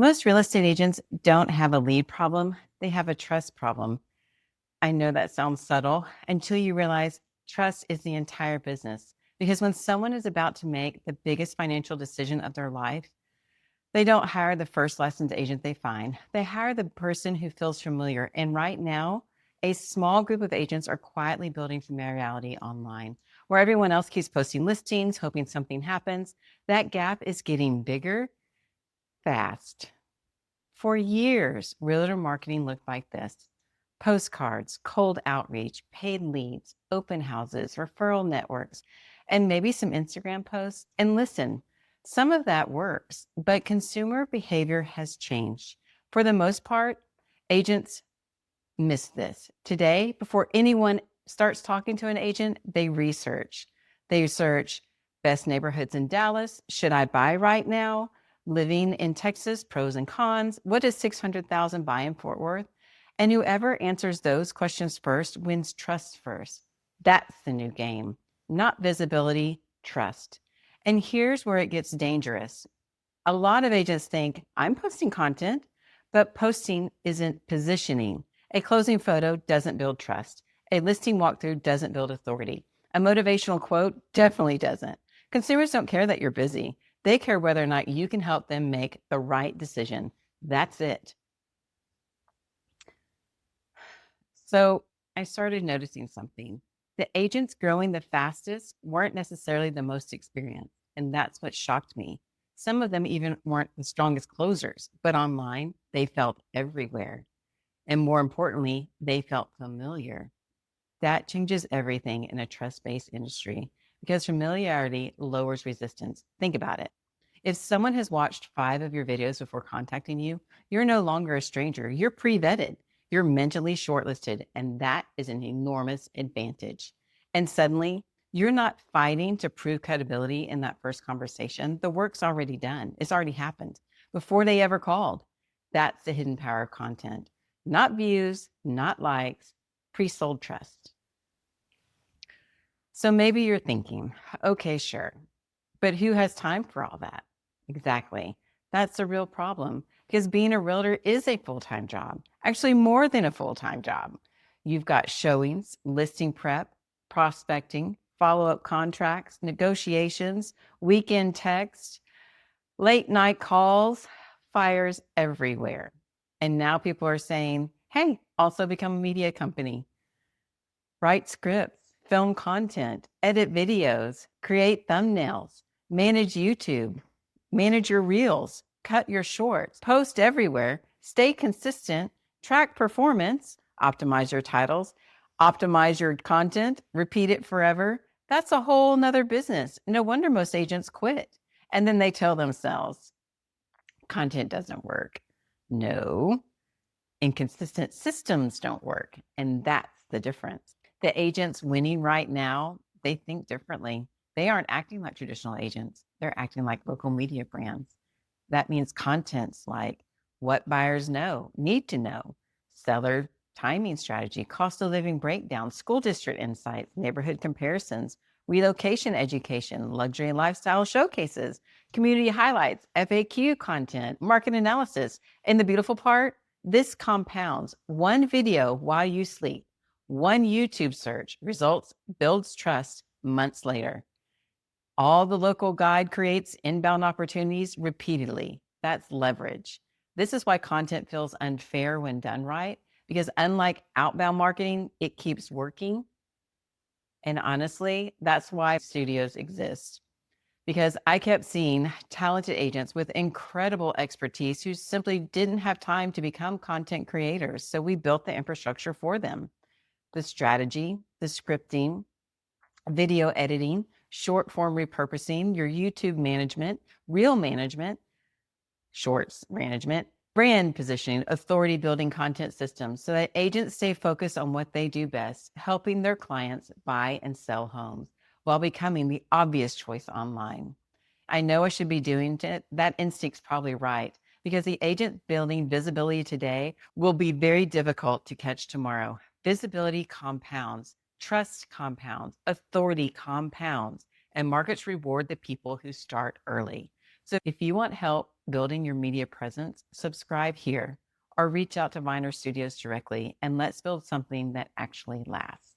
Most real estate agents don't have a lead problem, they have a trust problem. I know that sounds subtle until you realize trust is the entire business. Because when someone is about to make the biggest financial decision of their life, they don't hire the first licensed agent they find. They hire the person who feels familiar. And right now, a small group of agents are quietly building familiarity online. Where everyone else keeps posting listings, hoping something happens, that gap is getting bigger fast. For years, realtor marketing looked like this: postcards, cold outreach, paid leads, open houses, referral networks, and maybe some Instagram posts. And listen, some of that works, but consumer behavior has changed. For the most part, agents miss this. Today, before anyone starts talking to an agent, they research. They search best neighborhoods in Dallas. Should I buy right now? Living in Texas, pros and cons. What does 600,000 buy in Fort Worth? And whoever answers those questions first wins trust first. That's the new game, not visibility, trust. And here's where it gets dangerous. A lot of agents think I'm posting content, but posting isn't positioning. A closing photo doesn't build trust. A listing walkthrough doesn't build authority. A motivational quote definitely doesn't. Consumers don't care that you're busy. They care whether or not you can help them make the right decision. That's it. So I started noticing something. The agents growing the fastest weren't necessarily the most experienced, and that's what shocked me. Some of them even weren't the strongest closers, but online, they felt everywhere. And more importantly, they felt familiar. That changes everything in a trust-based industry because familiarity lowers resistance. Think about it. If someone has watched 5 of your videos before contacting you, you're no longer a stranger. You're pre-vetted. You're mentally shortlisted, and that is an enormous advantage. And suddenly, you're not fighting to prove credibility in that first conversation. The work's already done. It's already happened before they ever called. That's the hidden power of content. Not views, not likes, pre-sold trust. So maybe you're thinking, okay, sure, but who has time for all that? Exactly. That's a real problem because being a realtor is a full-time job, actually more than a full-time job. You've got showings, listing prep, prospecting, follow-up contracts, negotiations, weekend texts, late night calls, fires everywhere. And now people are saying, hey, also become a media company. Write scripts, film content, edit videos, create thumbnails, manage YouTube, manage your reels, cut your shorts, post everywhere, stay consistent, track performance, optimize your titles, optimize your content, repeat it forever. That's a whole nother business. No wonder most agents quit. And then they tell themselves, content doesn't work. No, inconsistent systems don't work. And that's the difference. The agents winning right now, they think differently. They aren't acting like traditional agents. They're acting like local media brands. That means contents like what buyers need to know, seller timing strategy, cost of living breakdown, school district insights, neighborhood comparisons, relocation education, luxury and lifestyle showcases, community highlights, FAQ content, market analysis. And the beautiful part, this compounds. One video while you sleep, one YouTube search results, builds trust months later. All the local guide creates inbound opportunities repeatedly. That's leverage. This is why content feels unfair when done right, because unlike outbound marketing, it keeps working. And honestly, that's why studios exist. Because I kept seeing talented agents with incredible expertise who simply didn't have time to become content creators. So we built the infrastructure for them: the strategy, the scripting, video editing, short form repurposing, your YouTube management, reel management, shorts management, brand positioning, authority building content systems so that agents stay focused on what they do best, helping their clients buy and sell homes while becoming the obvious choice online. I know I should be doing it. That instinct's probably right, because the agent building visibility today will be very difficult to catch tomorrow. Visibility compounds, trust compounds, authority compounds, and markets reward the people who start early. So if you want help building your media presence, subscribe here or reach out to Viner Studios directly and let's build something that actually lasts.